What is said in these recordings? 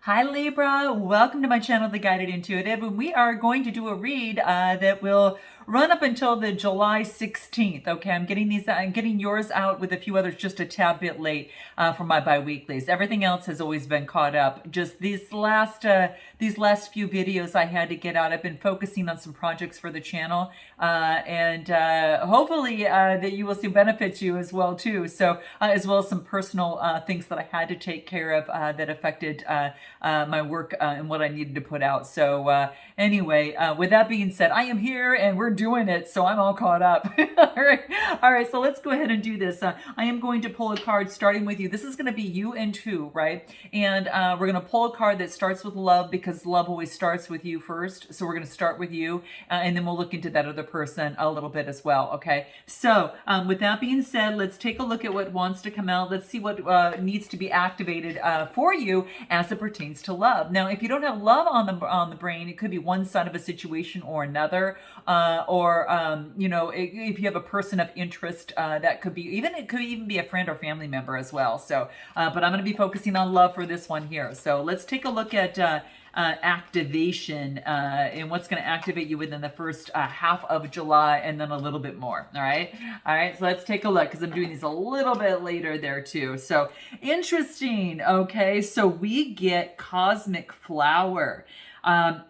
Hi Libra, welcome to my channel, The Guided Intuitive, and we are going to do a read that will run up until the July 16th. Okay, I'm getting yours out with a few others just a tad bit late for my bi-weeklies. Everything else has always been caught up. Just these last few videos I had to get out. I've been focusing on some projects for the channel, and hopefully that you will see benefits you as well too. So as well as some personal things that I had to take care of that affected my work and what I needed to put out. So anyway, with that being said, I am here and we're doing it, so I'm all caught up. All right, so let's go ahead and do this. I am going to pull a card starting with you. This is going to be you and two, right? And we're going to pull a card that starts with love, because love always starts with you first. So we're going to start with you, and then we'll look into that other person a little bit as well, okay? So with that being said, let's take a look at what wants to come out. Let's see what needs to be activated for you as it pertains to love. Now, if you don't have love on the brain, it could be one side of a situation or another, or if you have a person of interest, that could be it could even be a friend or family member as well. So, but I'm going to be focusing on love for this one here. So let's take a look at activation and what's going to activate you within the first half of July, and then a little bit more. All right, so let's take a look, because I'm doing these a little bit later there too. So interesting. Okay, so we get cosmic flower.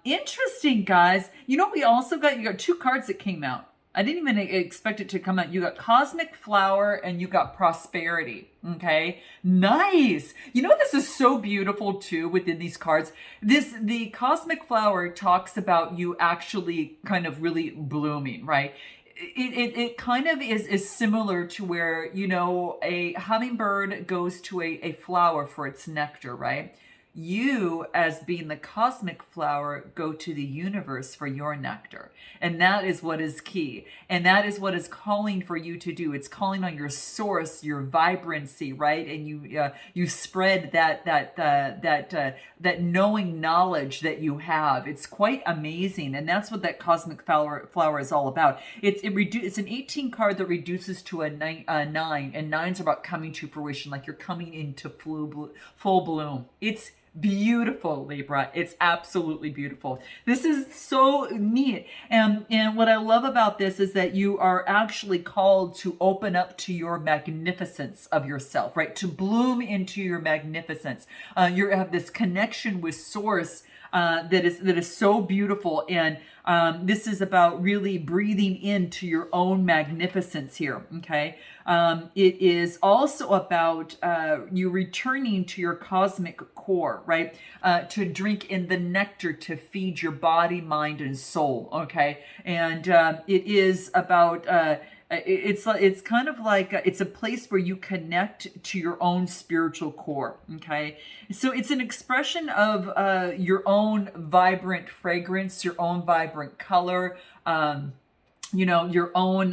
Interesting, guys. You know, you got two cards that came out. I didn't even expect it to come out. You got cosmic flower and you got prosperity. Okay, nice. You know, this is so beautiful too within these cards. The cosmic flower talks about you actually kind of really blooming, right? It kind of is similar to where, you know, a hummingbird goes to a flower for its nectar, right? You, as being the cosmic flower, go to the universe for your nectar. And that is what is key. And that is what is calling for you to do. It's calling on your source, your vibrancy, right? And you spread that knowing knowledge that you have. It's quite amazing. And that's what that cosmic flower is all about. It's an 18 card that reduces to a 9, and 9's about coming to fruition, like you're coming into full bloom. It's beautiful, Libra. It's absolutely beautiful. This is so neat. And what I love about this is that you are actually called to open up to your magnificence of yourself, right? To bloom into your magnificence. You have this connection with source that is so beautiful, and this is about really breathing into your own magnificence here. Okay, it is also about you returning to your cosmic core, right? To drink in the nectar to feed your body, mind, and soul. Okay, and it is about. It's kind of like it's a place where you connect to your own spiritual core. Okay, so it's an expression of your own vibrant fragrance, your own vibrant color. Your own,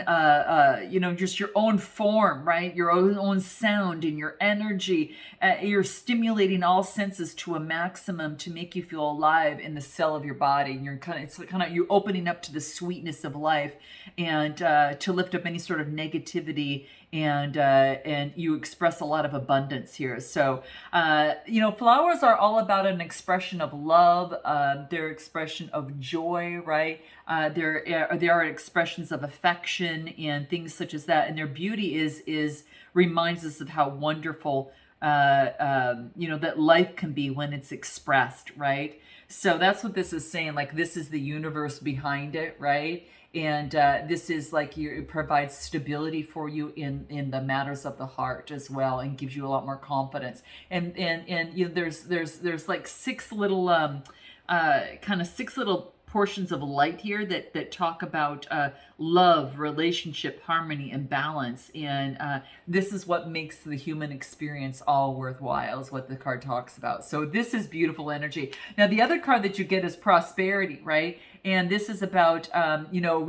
just your own form, right? Your own sound and your energy. You're stimulating all senses to a maximum to make you feel alive in the cell of your body. And you're opening up to the sweetness of life, and to lift up any sort of negativity. And you express a lot of abundance here. So, flowers are all about an expression of love. They're expression of joy, right? They are expressions of affection and things such as that. And their beauty is reminds us of how wonderful, that life can be when it's expressed, right? So that's what this is saying. Like, this is the universe behind it, right? And this is like it provides stability for you in the matters of the heart as well, and gives you a lot more confidence. And there's like six little six little portions of light here that talk about love, relationship, harmony, and balance. And this is what makes the human experience all worthwhile, is what the card talks about. So this is beautiful energy. Now, the other card that you get is prosperity, right? And this is about,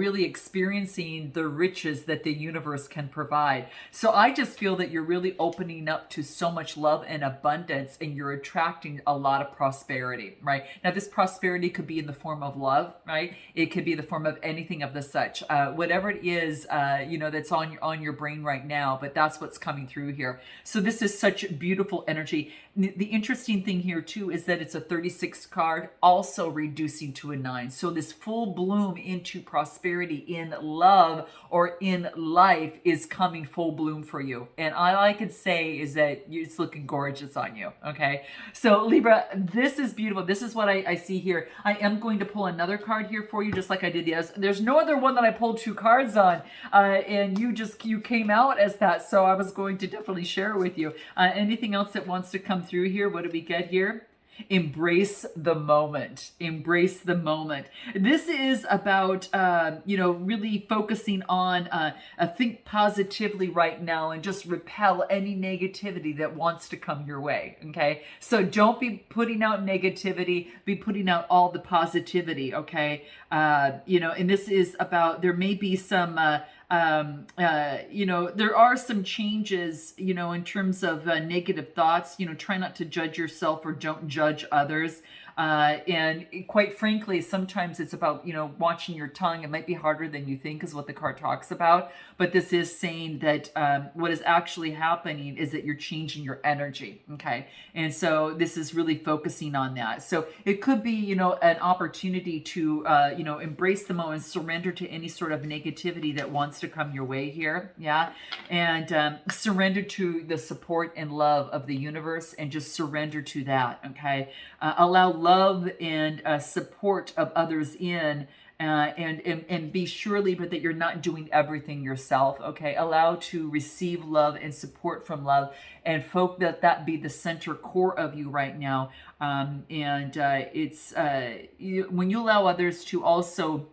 really experiencing the riches that the universe can provide. So I just feel that you're really opening up to so much love and abundance, and you're attracting a lot of prosperity, right? Now, this prosperity could be in the form of life. love, right? It could be the form of anything of the such, whatever it is, that's on your brain right now. But that's what's coming through here. So this is such beautiful energy. The interesting thing here too is that it's a 36 card, also reducing to a 9. So this full bloom into prosperity in love or in life is coming full bloom for you. And all I could say is that it's looking gorgeous on you. Okay. So Libra, this is beautiful. This is what I see here. I am going to pull another card here for you, just like I did the others. There's no other one that I pulled 2 cards on, and you came out as that. So I was going to definitely share it with you. Anything else that wants to come through here? What do we get here? Embrace the moment. Embrace the moment. This is about, really focusing on think positively right now and just repel any negativity that wants to come your way. Okay. So don't be putting out negativity, be putting out all the positivity. Okay. And this is about, there may be some, there are some changes, in terms of negative thoughts. Try not to judge yourself or don't judge others. And quite frankly, sometimes it's about, watching your tongue. It might be harder than you think is what the card talks about. But this is saying that what is actually happening is that you're changing your energy. Okay. And so this is really focusing on that. So it could be, an opportunity to, embrace the moment, surrender to any sort of negativity that wants to come your way here. Yeah. And surrender to the support and love of the universe and just surrender to that. Okay. Allow love and support of others in, and be sure, Libra, that you're not doing everything yourself. Okay, allow to receive love and support from love, and that be the center core of you right now. It's when you allow others to also.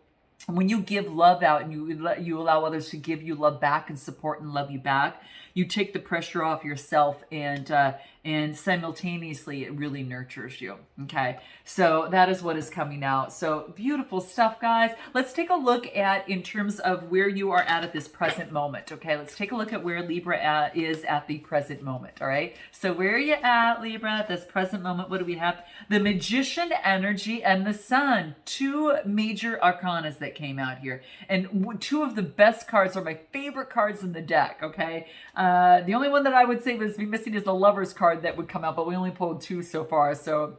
When you give love out and you allow others to give you love back and support and love you back, you take the pressure off yourself, and simultaneously it really nurtures you. Okay, so that is what is coming out. So beautiful stuff, guys. Let's take a look at, in terms of where you are at this present moment. Okay, let's take a look at where Libra is at the present moment. All right, so where are you at, Libra, at this present moment? What do we have? The Magician energy and the Sun, 2 major arcanas that came out here, and 2 of the best cards are my favorite cards in the deck. Okay, the only one that I would say was be missing is the Lover's card that would come out, but we only pulled 2 so far, so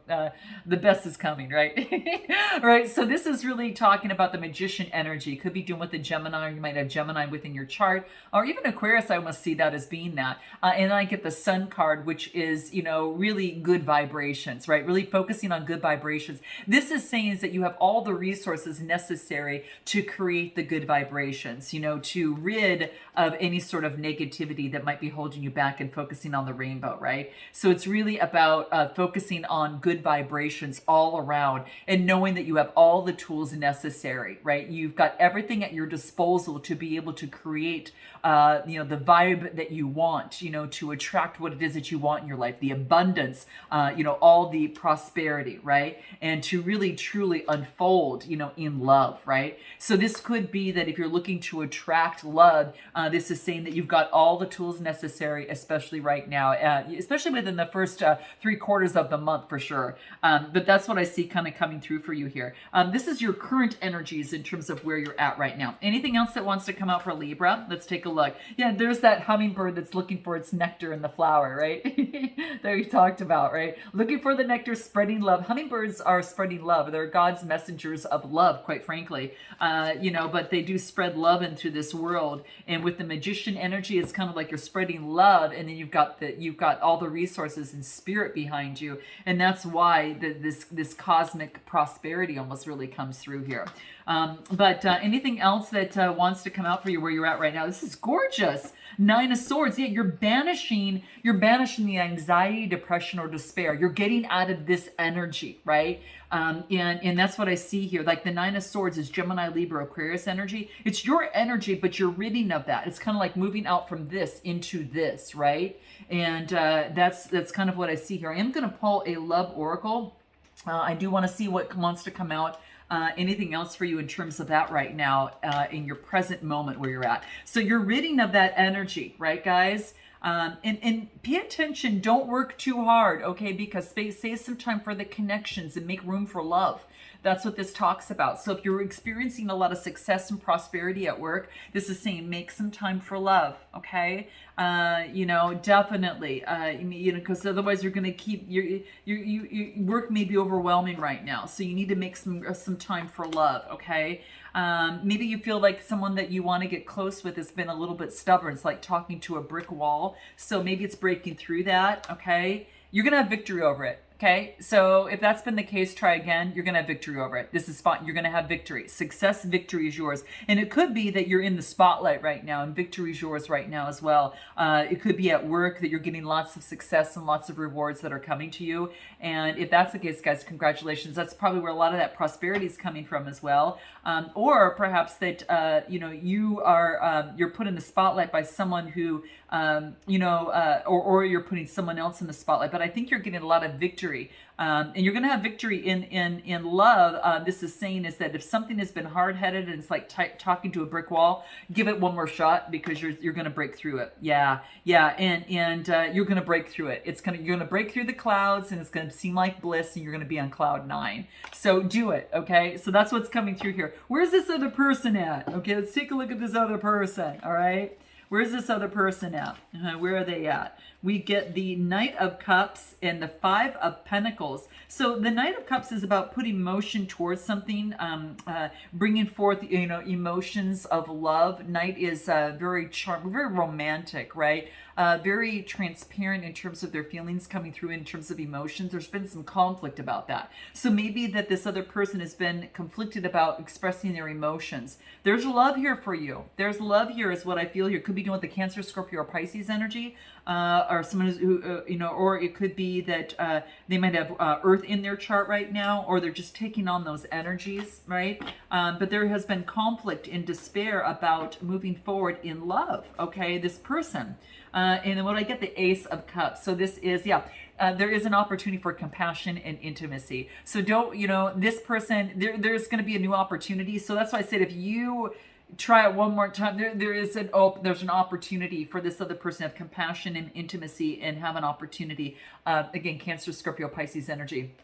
the best is coming, right? Right, so this is really talking about the Magician energy. Could be doing with the Gemini, or you might have Gemini within your chart, or even Aquarius. I almost see that as being that. And I get the Sun card, which is, really good vibrations, right? Really focusing on good vibrations. This is saying is that you have all the resources necessary to create the good vibrations, to rid of any sort of negativity that might be holding you back, and focusing on the rainbow, right? So it's really about focusing on good vibrations all around, and knowing that you have all the tools necessary, right? You've got everything at your disposal to be able to create, the vibe that you want, to attract what it is that you want in your life, the abundance, all the prosperity, right? And to really truly unfold, in love, right? So this could be that if you're looking to attract love, this is saying that you've got all the tools necessary, especially right now, especially within the first 3 quarters of the month for sure. But that's what I see kind of coming through for you here. This is your current energies in terms of where you're at right now. Anything else that wants to come out for Libra? Let's take a look. Yeah, there's that hummingbird that's looking for its nectar in the flower, right? That we talked about, right? Looking for the nectar, spreading love. Hummingbirds are spreading love. They're God's messengers of love, quite frankly. But they do spread love into this world. And with the Magician energy, it's kind of like you're spreading love, and then you've got all the resources and spirit behind you, and that's why this cosmic prosperity almost really comes through here. But anything else that wants to come out for you where you're at right now? This is gorgeous. 9 of Swords. Yeah, you're banishing the anxiety, depression, or despair. You're getting out of this energy, right? And that's what I see here. Like the 9 of Swords is Gemini, Libra, Aquarius energy. It's your energy, but you're ridding of that. It's kind of like moving out from this into this, right? And that's kind of what I see here. I am going to pull a love oracle. I do want to see what wants to come out. Anything else for you in terms of that right now in your present moment where you're at. So you're ridding of that energy, right, guys? And pay attention. Don't work too hard, okay? Because save some time for the connections and make room for love. That's what this talks about. So if you're experiencing a lot of success and prosperity at work, this is saying make some time for love, okay? Definitely, because otherwise you're going to keep your work may be overwhelming right now. So you need to make some time for love, okay? Maybe you feel like someone that you want to get close with has been a little bit stubborn. It's like talking to a brick wall. So maybe it's breaking through that, okay? You're going to have victory over it. Okay, so if that's been the case, try again. You're going to have victory over it. This is fine. You're going to have victory. Success, victory is yours. And it could be that you're in the spotlight right now and victory is yours right now as well. It could be at work that you're getting lots of success and lots of rewards that are coming to you. And if that's the case, guys, congratulations. That's probably where a lot of that prosperity is coming from as well. Or perhaps that, you're put in the spotlight by someone who, or you're putting someone else in the spotlight. But I think you're getting a lot of victory. And you're going to have victory in love. This is saying is that if something has been hard-headed and it's like talking to a brick wall, give it one more shot because you're going to break through it. Yeah, and you're going to break through it. You're going to break through the clouds and it's going to seem like bliss and you're going to be on cloud 9. So do it, okay? So that's what's coming through here. Where's this other person at? Okay, let's take a look at this other person. All right. Where's this other person at? Where are they at? We get the Knight of Cups and the Five of Pentacles. So the Knight of Cups is about putting motion towards something, bringing forth, emotions of love. Knight is very charming, very romantic, right? Very transparent in terms of their feelings coming through in terms of emotions. There's been some conflict about that. So maybe that this other person has been conflicted about expressing their emotions. There's love here for you. There's love here is what I feel here. Could be doing with the Cancer, Scorpio, or Pisces energy. Or someone who, or it could be that they might have Earth in their chart right now, or they're just taking on those energies, right? But there has been conflict and despair about moving forward in love, okay? This person. And then when I get the Ace of Cups, so this is, there is an opportunity for compassion and intimacy. So don't, this person, there's going to be a new opportunity. So that's why I said if you try it one more time, there's an opportunity for this other person to have compassion and intimacy and have an opportunity. Again, Cancer, Scorpio, Pisces energy.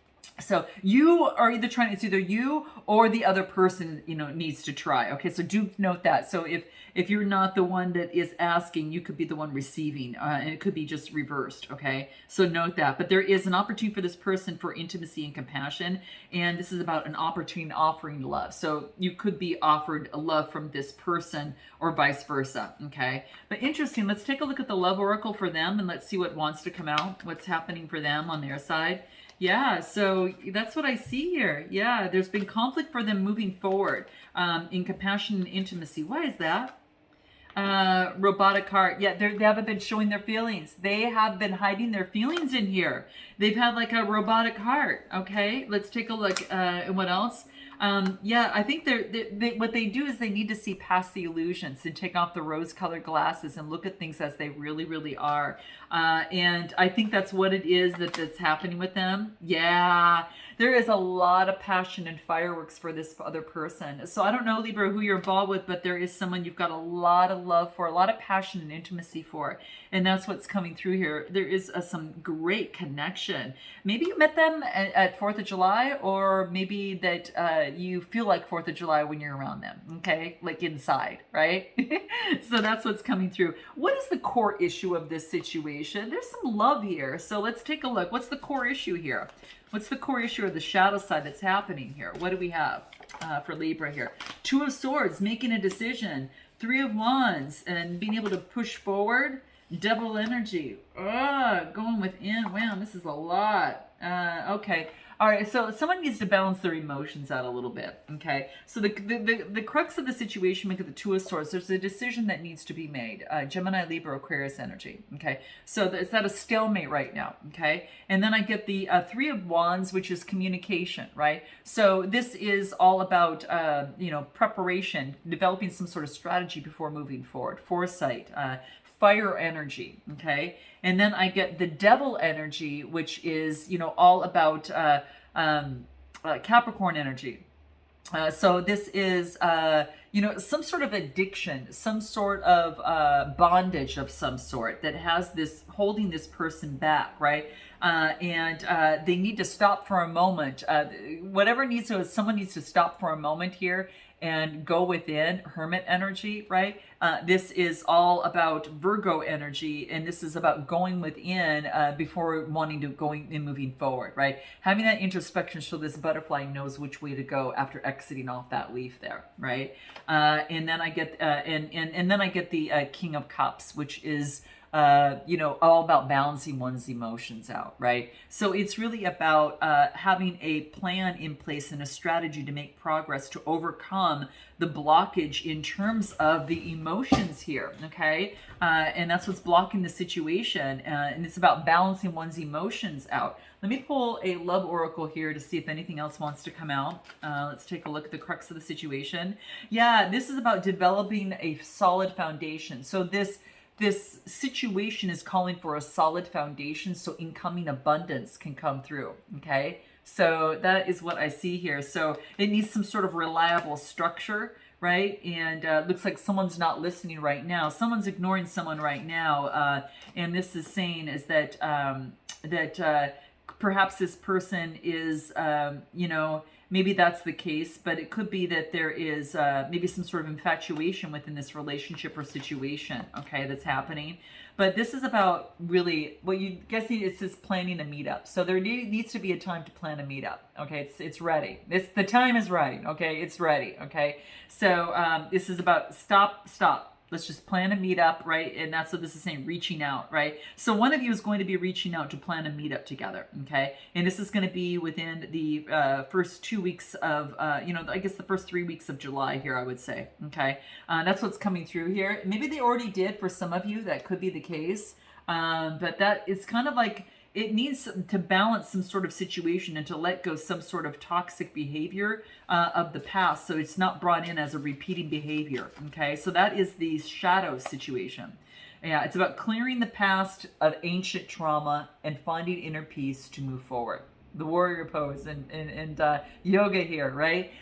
So you are it's either you or the other person, needs to try. Okay, so do note that. So if you're not the one that is asking, you could be the one receiving, and it could be just reversed. Okay, so note that. But there is an opportunity for this person for intimacy and compassion, and this is about an opportunity offering love. So you could be offered love from this person or vice versa. Okay, but interesting. Let's take a look at the love oracle for them and let's see what wants to come out. What's happening for them on their side. Yeah, so that's what I see here. Yeah, there's been conflict for them moving forward in compassion and intimacy. Why is that? Robotic heart. Yeah, they haven't been showing their feelings. They have been hiding their feelings in here. They've had like a robotic heart. Okay, let's take a look. And what else? I think they what they do is they need to see past the illusions and take off the rose-colored glasses and look at things as they really, really are. And I think that's what it is that's happening with them. Yeah, there is a lot of passion and fireworks for this other person. So I don't know, Libra, who you're involved with, but there is someone you've got a lot of love for, a lot of passion and intimacy for. And that's what's coming through here. There is some great connection. Maybe you met them at 4th of July, or maybe that you feel like 4th of July when you're around them, okay? Like inside, right? So that's what's coming through. What is the core issue of this situation? There's some love here. So let's take a look. What's the core issue here? What's the core issue of the shadow side that's happening here? What do we have for Libra here? 2 of Swords, making a decision. 3 of Wands, and being able to push forward. Double energy. Going within. Wow, this is a lot. Okay. All right, so someone needs to balance their emotions out a little bit, okay? So the crux of the situation, look at the 2 of Swords, there's a decision that needs to be made. Gemini, Libra, Aquarius energy, okay? So it's at a stalemate right now, okay? And then I get the 3 of Wands, which is communication, right? So this is all about, preparation, developing some sort of strategy before moving forward, foresight, fire energy, okay? And then I get the Devil energy, which is, all about Capricorn energy. So this is, some sort of addiction, some sort of bondage of some sort that has this holding this person back, right? And they need to stop for a moment. Whatever needs to, someone needs to stop for a moment here and go within, hermit energy, right? This is all about Virgo energy, and this is about going within before wanting to going and moving forward, right? Having that introspection so this butterfly knows which way to go after exiting off that leaf there, right? And then I get and then I get the King of Cups, which is all about balancing one's emotions out, right? So it's really about having a plan in place and a strategy to make progress to overcome the blockage in terms of the emotions here, okay? And that's what's blocking the situation. And it's about balancing one's emotions out. Let me pull a love oracle here to see if anything else wants to come out. Let's take a look at the crux of the situation. Yeah, this is about developing a solid foundation. So this situation is calling for a solid foundation so incoming abundance can come through, okay? So that is what I see here. So it needs some sort of reliable structure, right? And looks like someone's not listening right now. Someone's ignoring someone right now. And this is saying is that perhaps this person is, maybe that's the case, but it could be that there is maybe some sort of infatuation within this relationship or situation, okay, that's happening. But this is about really what you guess it's just planning a meetup. So there needs to be a time to plan a meetup. Okay, it's ready. The time is right. Okay, it's ready. Okay, so this is about stop. Let's just plan a meetup, right? And that's what this is saying, reaching out, right? So one of you is going to be reaching out to plan a meetup together, okay? And this is going to be within the first 2 weeks of, I guess the first 3 weeks of July here, I would say, okay? That's what's coming through here. Maybe they already did for some of you. That could be the case. But that is kind of like, it needs to balance some sort of situation and to let go some sort of toxic behavior of the past, so it's not brought in as a repeating behavior, okay? So that is the shadow situation. Yeah, it's about clearing the past of ancient trauma and finding inner peace to move forward. The warrior pose and yoga here, right?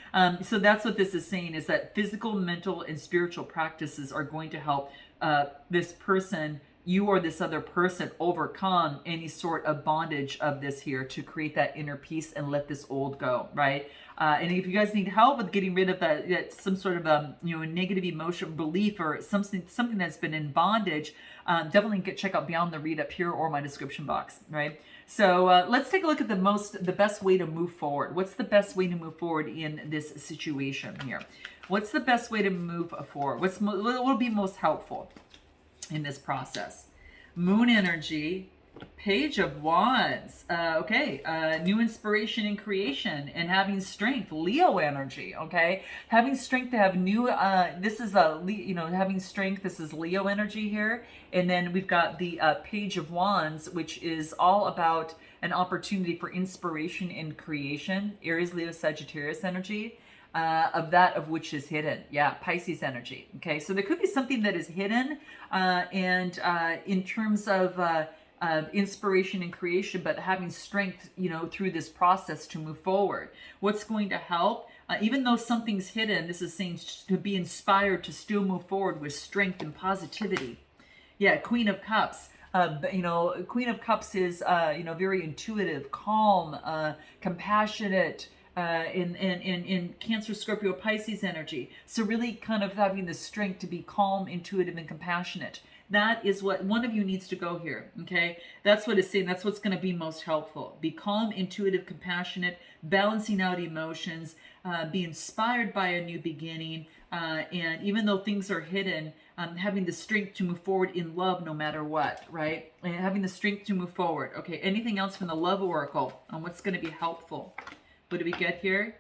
So that's what this is saying, is that physical, mental, and spiritual practices are going to help this person, you or this other person, overcome any sort of bondage of this here to create that inner peace and let this old go, right? And if you guys need help with getting rid of that some sort of negative emotion, belief, or something that's been in bondage, definitely check out Beyond the Read up here or my description box, right? So let's take a look at the best way to move forward. What's the best way to move forward in this situation here? What's the best way to move forward? What will be most helpful in this process? Moon energy, Page of Wands. New inspiration and creation and having strength. Leo energy. Okay, having strength to have new. This is having strength. This is Leo energy here, and then we've got the Page of Wands, which is all about an opportunity for inspiration and creation. Aries, Leo, Sagittarius energy. Of that of which is hidden. Yeah, Pisces energy. Okay, so there could be something that is hidden and in terms of inspiration and creation, but having strength, through this process to move forward. What's going to help? Even though something's hidden, this is saying to be inspired to still move forward with strength and positivity. Yeah, Queen of Cups. Queen of Cups is, very intuitive, calm, compassionate, in Cancer, Scorpio, Pisces energy. So really kind of having the strength to be calm, intuitive, and compassionate. That is what one of you needs to go here, okay? That's what it's saying. That's what's going to be most helpful. Be calm, intuitive, compassionate, balancing out emotions, be inspired by a new beginning, and even though things are hidden, having the strength to move forward in love no matter what, right? And having the strength to move forward. Okay, anything else from the Love Oracle on what's going to be helpful? What do we get here?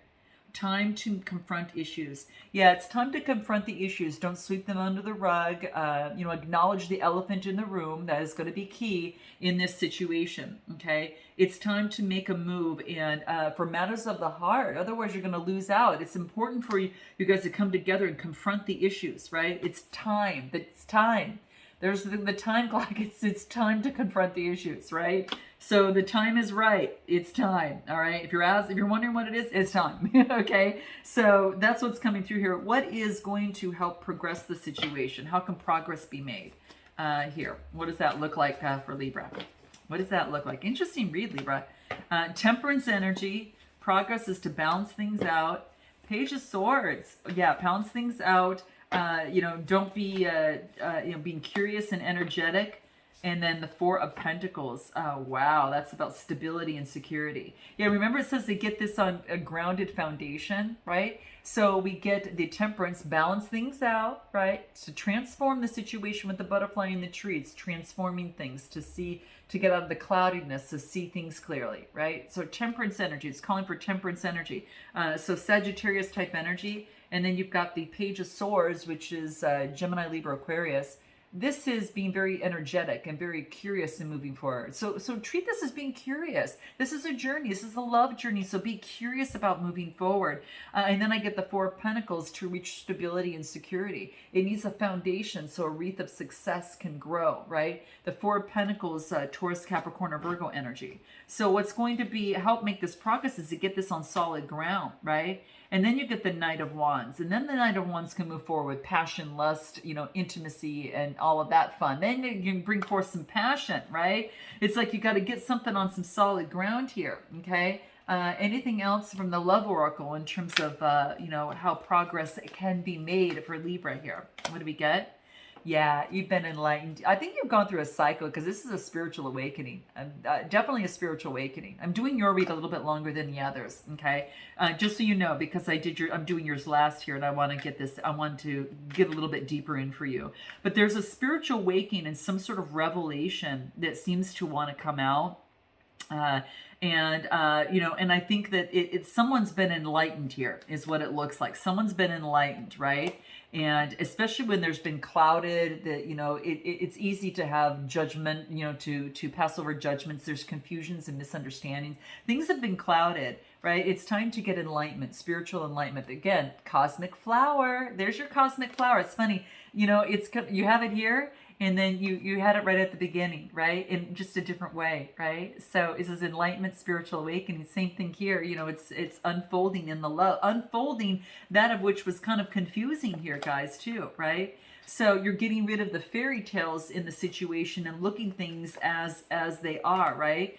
Time to confront issues. Yeah, it's time to confront the issues. Don't sweep them under the rug. Acknowledge the elephant in the room. That is going to be key in this situation, okay? It's time to make a move and for matters of the heart. Otherwise, you're going to lose out. It's important for you guys to come together and confront the issues, right? It's time. It's time. There's the time clock. It's time to confront the issues, right? So the time is right. It's time. All right. If you're wondering what it is, it's time. Okay. So that's what's coming through here. What is going to help progress the situation? How can progress be made? Here. What does that look like for Libra? What does that look like? Interesting read, Libra. Temperance energy. Progress is to balance things out. Page of Swords. Yeah, balance things out. Don't be, being curious and energetic. And then the Four of Pentacles. Wow, that's about stability and security. Yeah, remember it says they get this on a grounded foundation, right? So we get the Temperance, balance things out, right? To transform the situation with the butterfly in the tree. It's transforming things to get out of the cloudiness, to see things clearly, right? So Temperance energy, it's calling for Temperance energy. So Sagittarius type energy. And then you've got the Page of Swords, which is Gemini, Libra, Aquarius. This is being very energetic and very curious and moving forward. So treat this as being curious. This is a journey. This is a love journey. So be curious about moving forward. And then I get the Four of Pentacles to reach stability and security. It needs a foundation so a wreath of success can grow, right? The Four of Pentacles, Taurus, Capricorn, or Virgo energy. So what's going to help make this progress is to get this on solid ground, right? And then you get the Knight of Wands. And then the Knight of Wands can move forward with passion, lust, intimacy, and all of that fun. Then you can bring forth some passion, right? It's like you got to get something on some solid ground here, okay? Anything else from the Love Oracle in terms of, how progress can be made for Libra here? What do we get? Yeah, you've been enlightened. I think you've gone through a cycle because this is a spiritual awakening. Definitely a spiritual awakening. I'm doing your read a little bit longer than the others, okay? Just so you know, because I'm doing yours last here, and I want to get a little bit deeper in for you. But there's a spiritual awakening and some sort of revelation that seems to want to come out. And I think that it's someone's been enlightened here is what it looks like. Someone's been enlightened, right? And especially when there's been clouded, that it's easy to have judgment, to pass over judgments. There's confusions and misunderstandings. Things have been clouded, right? It's time to get enlightenment, spiritual enlightenment. Again, cosmic flower. There's your cosmic flower. It's funny, you have it here. And then you had it right at the beginning, right? In just a different way, right? So it says enlightenment, spiritual awakening. Same thing here. It's unfolding in the love, unfolding that of which was kind of confusing here, guys, too, right? So you're getting rid of the fairy tales in the situation and looking things as they are, right?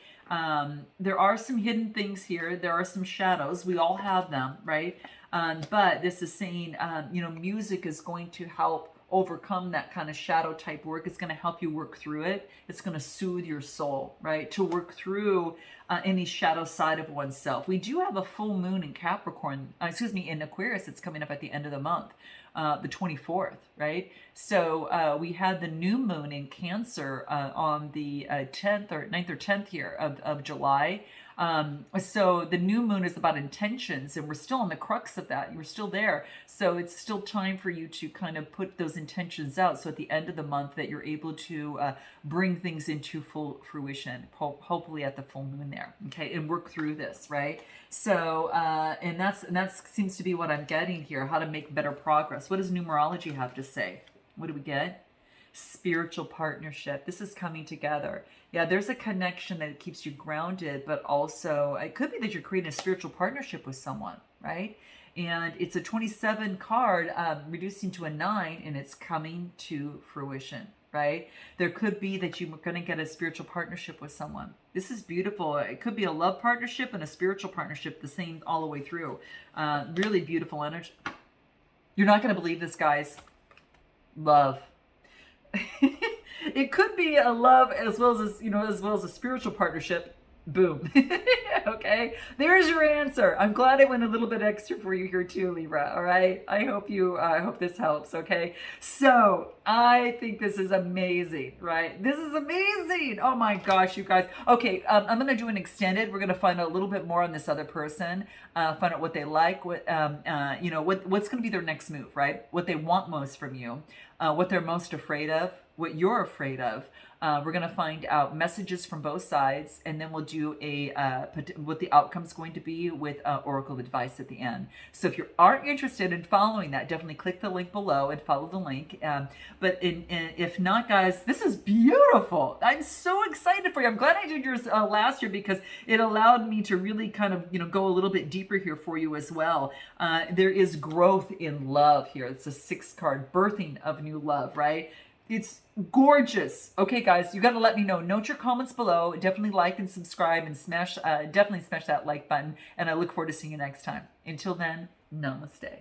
There are some hidden things here. There are some shadows. We all have them, right? But this is saying, music is going to help overcome that kind of shadow type work. It's going to help you work through it. It's going to soothe your soul, right? To work through any shadow side of oneself. We do have a full moon in in Aquarius. It's coming up at the end of the month, the 24th, right? So we had the new moon in Cancer on the 10th or 9th or 10th here of July. So the new moon is about intentions, and we're still on the crux of that. You're still there. So it's still time for you to kind of put those intentions out. So at the end of the month that you're able to bring things into full fruition, hopefully at the full moon there. Okay. And work through this, right? So, and that seems to be what I'm getting here, how to make better progress. What does numerology have to say? What do we get? Spiritual partnership. This is coming together. Yeah, there's a connection that keeps you grounded, but also it could be that you're creating a spiritual partnership with someone, right? And it's a 27 card, reducing to a 9, and it's coming to fruition, right? There could be that you're going to get a spiritual partnership with someone. This is beautiful. It could be a love partnership and a spiritual partnership, the same all the way through. Really beautiful energy. You're not going to believe this, guys. Love. It could be a love as well as a spiritual partnership. Boom. Okay, there's your answer. I'm glad I went a little bit extra for you here too, Libra. All right, I hope this helps. Okay, so I think this is amazing, right? This is amazing. Oh my gosh, you guys. Okay, I'm gonna do an extended. We're gonna find out a little bit more on this other person, find out what they like, what's gonna be their next move, right? What they want most from you, what they're most afraid of. what you're afraid of. We're going to find out messages from both sides, and then we'll do what the outcome's going to be with oracle advice at the end. So if you are interested in following that, definitely click the link below and follow the link. But if not, guys, this is beautiful. I'm so excited for you. I'm glad I did yours last year because it allowed me to really kind of go a little bit deeper here for you as well. There is growth in love here. It's a 6 card, birthing of new love, right? It's gorgeous. Okay, guys, you got to let me know. Note your comments below. Definitely like and subscribe and definitely smash that like button. And I look forward to seeing you next time. Until then, namaste.